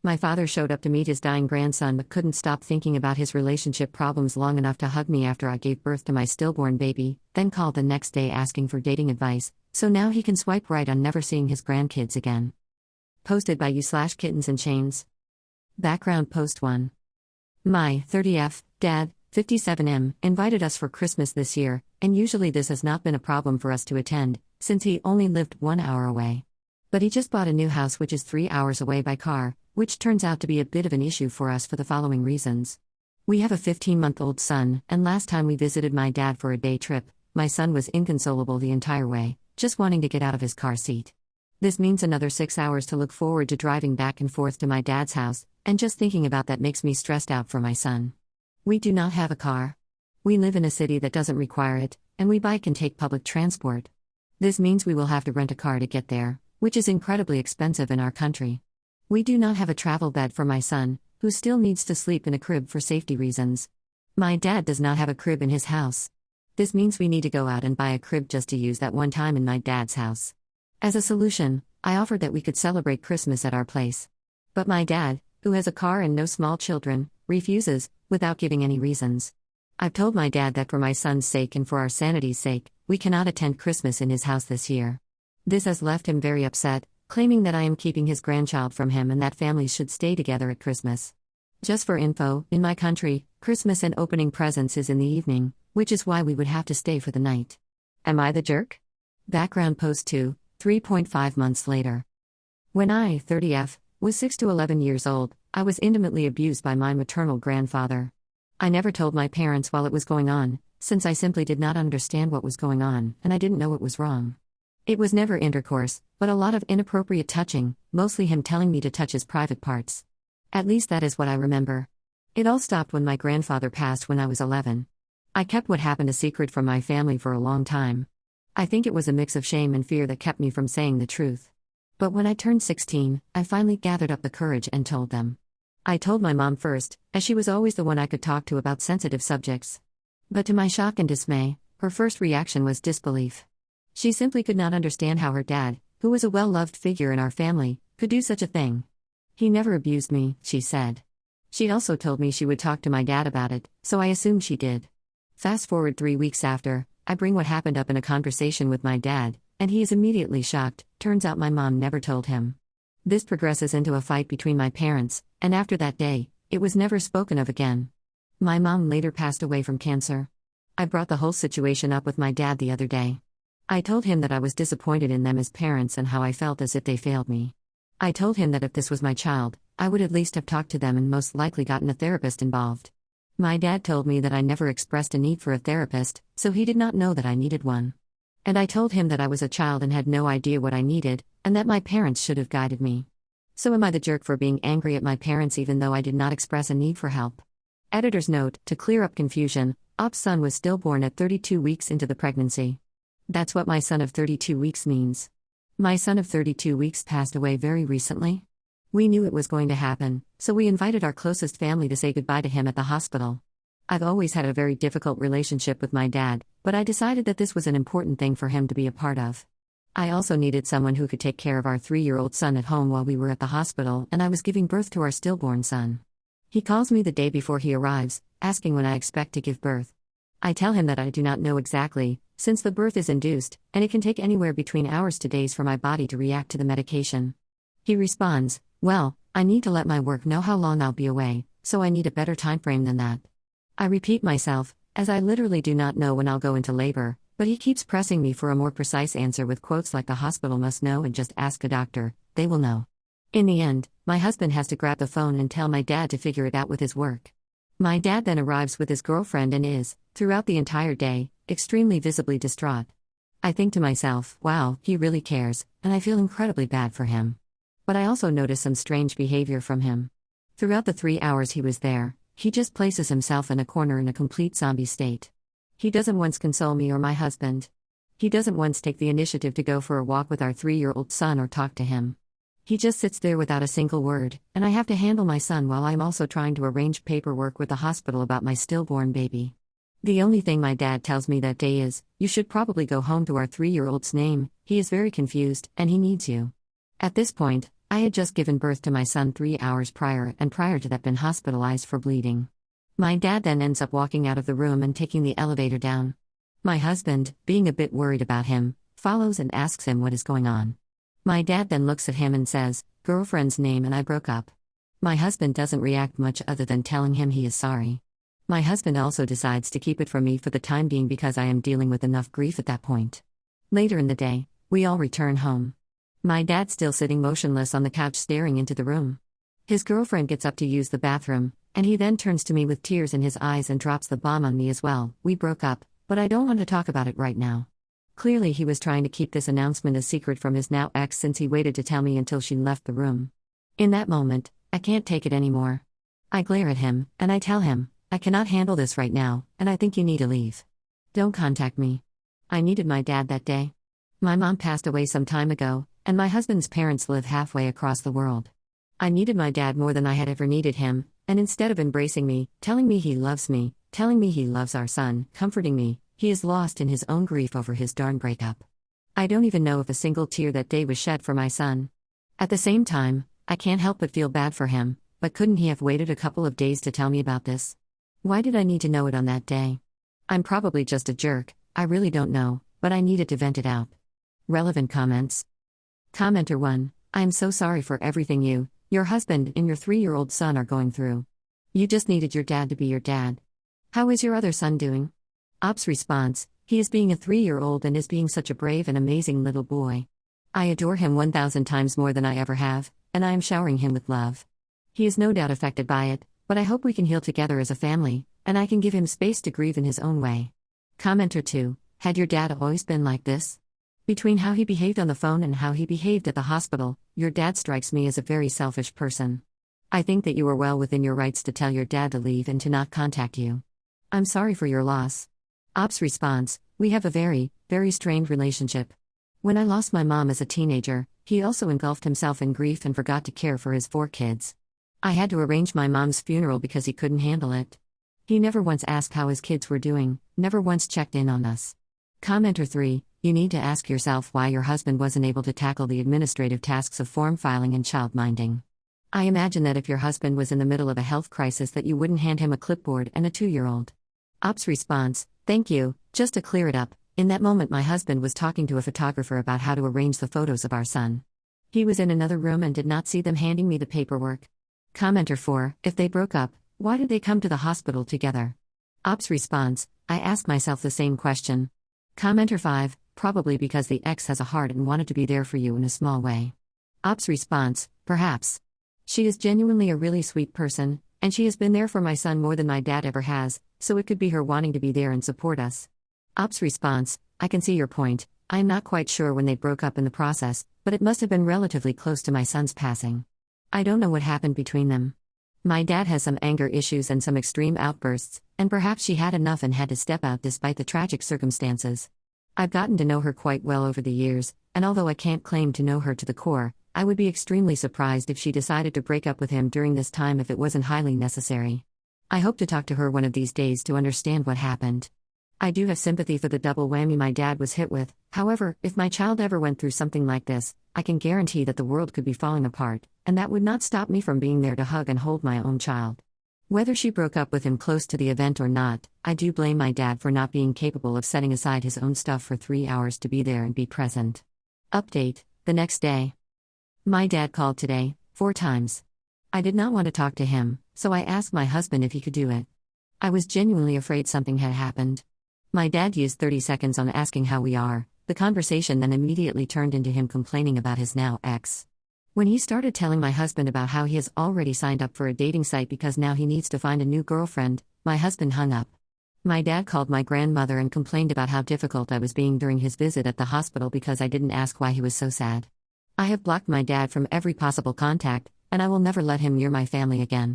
My father showed up to meet his dying grandson but couldn't stop thinking about his relationship problems long enough to hug me after I gave birth to my stillborn baby, then called the next day asking for dating advice, so now he can swipe right on never seeing his grandkids again. Posted by you/kittensandchains. Background post 1. My 30F, dad, 57M, invited us for Christmas this year, and usually this has not been a problem for us to attend, since he only lived 1 hour away. But he just bought a new house which is 3 hours away by car, which turns out to be a bit of an issue for us for the following reasons. We have a 15-month-old son, and last time we visited my dad for a day trip, my son was inconsolable the entire way, just wanting to get out of his car seat. This means another 6 hours to look forward to driving back and forth to my dad's house, and just thinking about that makes me stressed out for my son. We do not have a car. We live in a city that doesn't require it, and we bike and take public transport. This means we will have to rent a car to get there, which is incredibly expensive in our country. We do not have a travel bed for my son, who still needs to sleep in a crib for safety reasons. My dad does not have a crib in his house. This means we need to go out and buy a crib just to use that one time in my dad's house. As a solution, I offered that we could celebrate Christmas at our place. But my dad, who has a car and no small children, refuses, without giving any reasons. I've told my dad that for my son's sake and for our sanity's sake, we cannot attend Christmas in his house this year. This has left him very upset, claiming that I am keeping his grandchild from him and that families should stay together at Christmas. Just for info, in my country, Christmas and opening presents is in the evening, which is why we would have to stay for the night. Am I the jerk? Background post 2, 3.5 months later. When I, 30F, was 6 to 11 years old, I was intimately abused by my maternal grandfather. I never told my parents while it was going on, since I simply did not understand what was going on and I didn't know it was wrong. It was never intercourse, but a lot of inappropriate touching, mostly him telling me to touch his private parts. At least that is what I remember. It all stopped when my grandfather passed when I was 11. I kept what happened a secret from my family for a long time. I think it was a mix of shame and fear that kept me from saying the truth. But when I turned 16, I finally gathered up the courage and told them. I told my mom first, as she was always the one I could talk to about sensitive subjects. But to my shock and dismay, her first reaction was disbelief. She simply could not understand how her dad, who was a well-loved figure in our family, could do such a thing. He never abused me, she said. She also told me she would talk to my dad about it, so I assumed she did. Fast forward 3 weeks after, I bring what happened up in a conversation with my dad, and he is immediately shocked. Turns out my mom never told him. This progresses into a fight between my parents, and after that day, it was never spoken of again. My mom later passed away from cancer. I brought the whole situation up with my dad the other day. I told him that I was disappointed in them as parents and how I felt as if they failed me. I told him that if this was my child, I would at least have talked to them and most likely gotten a therapist involved. My dad told me that I never expressed a need for a therapist, so he did not know that I needed one. And I told him that I was a child and had no idea what I needed, and that my parents should have guided me. So am I the jerk for being angry at my parents even though I did not express a need for help? Editor's note: to clear up confusion, Op's son was stillborn at 32 weeks into the pregnancy. That's what my son of 32 weeks means. My son of 32 weeks passed away very recently. We knew it was going to happen, so we invited our closest family to say goodbye to him at the hospital. I've always had a very difficult relationship with my dad, but I decided that this was an important thing for him to be a part of. I also needed someone who could take care of our 3-year-old son at home while we were at the hospital and I was giving birth to our stillborn son. He calls me the day before he arrives, asking when I expect to give birth. I tell him that I do not know exactly, since the birth is induced, and it can take anywhere between hours to days for my body to react to the medication. He responds, "Well, I need to let my work know how long I'll be away, so I need a better time frame than that." I repeat myself, as I literally do not know when I'll go into labor, but he keeps pressing me for a more precise answer with quotes like "the hospital must know and just ask a doctor, they will know." In the end, my husband has to grab the phone and tell my dad to figure it out with his work. My dad then arrives with his girlfriend and is, throughout the entire day, extremely visibly distraught. I think to myself, wow, he really cares, and I feel incredibly bad for him. But I also notice some strange behavior from him. Throughout the 3 hours he was there, he just places himself in a corner in a complete zombie state. He doesn't once console me or my husband. He doesn't once take the initiative to go for a walk with our 3-year-old son or talk to him. He just sits there without a single word, and I have to handle my son while I'm also trying to arrange paperwork with the hospital about my stillborn baby. The only thing my dad tells me that day is, "You should probably go home to our 3-year-old's name, he is very confused, and he needs you." At this point, I had just given birth to my son 3 hours prior and prior to that been hospitalized for bleeding. My dad then ends up walking out of the room and taking the elevator down. My husband, being a bit worried about him, follows and asks him what is going on. My dad then looks at him and says, "Girlfriend's name and I broke up." My husband doesn't react much other than telling him he is sorry. My husband also decides to keep it from me for the time being because I am dealing with enough grief at that point. Later in the day, we all return home. My dad still sitting motionless on the couch staring into the room. His girlfriend gets up to use the bathroom, and he then turns to me with tears in his eyes and drops the bomb on me as well. "We broke up, but I don't want to talk about it right now." Clearly he was trying to keep this announcement a secret from his now ex since he waited to tell me until she left the room. In that moment, I can't take it anymore. I glare at him, and I tell him, "I cannot handle this right now, and I think you need to leave. Don't contact me." I needed my dad that day. My mom passed away some time ago, and my husband's parents live halfway across the world. I needed my dad more than I had ever needed him, and instead of embracing me, telling me he loves me, telling me he loves our son, comforting me, he is lost in his own grief over his darn breakup. I don't even know if a single tear that day was shed for my son. At the same time, I can't help but feel bad for him, but couldn't he have waited a couple of days to tell me about this? Why did I need to know it on that day? I'm probably just a jerk, I really don't know, but I needed to vent it out. Relevant comments. Commenter 1, I am so sorry for everything you, your husband, and your 3-year-old son are going through. You just needed your dad to be your dad. How is your other son doing? Ops response, he is being a 3-year-old and is being such a brave and amazing little boy. I adore him 1,000 times more than I ever have, and I am showering him with love. He is no doubt affected by it, but I hope we can heal together as a family, and I can give him space to grieve in his own way. Commenter 2, had your dad always been like this? Between how he behaved on the phone and how he behaved at the hospital, your dad strikes me as a very selfish person. I think that you are well within your rights to tell your dad to leave and to not contact you. I'm sorry for your loss. Ops response, we have a very, very strained relationship. When I lost my mom as a teenager, he also engulfed himself in grief and forgot to care for his 4 kids. I had to arrange my mom's funeral because he couldn't handle it. He never once asked how his kids were doing, never once checked in on us. Commenter 3, you need to ask yourself why your husband wasn't able to tackle the administrative tasks of form filing and child minding. I imagine that if your husband was in the middle of a health crisis that you wouldn't hand him a clipboard and a 2-year-old. Ops response, thank you, just to clear it up, in that moment my husband was talking to a photographer about how to arrange the photos of our son. He was in another room and did not see them handing me the paperwork. Commenter 4, if they broke up, why did they come to the hospital together? Ops response, I asked myself the same question. Commenter 5, probably because the ex has a heart and wanted to be there for you in a small way. Ops response, perhaps. She is genuinely a really sweet person, and she has been there for my son more than my dad ever has, so it could be her wanting to be there and support us. Ops response, I can see your point. I am not quite sure when they broke up in the process, but it must have been relatively close to my son's passing. I don't know what happened between them. My dad has some anger issues and some extreme outbursts, and perhaps she had enough and had to step out despite the tragic circumstances. I've gotten to know her quite well over the years, and although I can't claim to know her to the core, I would be extremely surprised if she decided to break up with him during this time if it wasn't highly necessary. I hope to talk to her one of these days to understand what happened. I do have sympathy for the double whammy my dad was hit with, however, if my child ever went through something like this, I can guarantee that the world could be falling apart, and that would not stop me from being there to hug and hold my own child. Whether she broke up with him close to the event or not, I do blame my dad for not being capable of setting aside his own stuff for 3 hours to be there and be present. Update, the next day. My dad called today, 4 times. I did not want to talk to him, so I asked my husband if he could do it. I was genuinely afraid something had happened. My dad used 30 seconds on asking how we are. The conversation then immediately turned into him complaining about his now ex. When he started telling my husband about how he has already signed up for a dating site because now he needs to find a new girlfriend, my husband hung up. My dad called my grandmother and complained about how difficult I was being during his visit at the hospital because I didn't ask why he was so sad. I have blocked my dad from every possible contact, and I will never let him near my family again.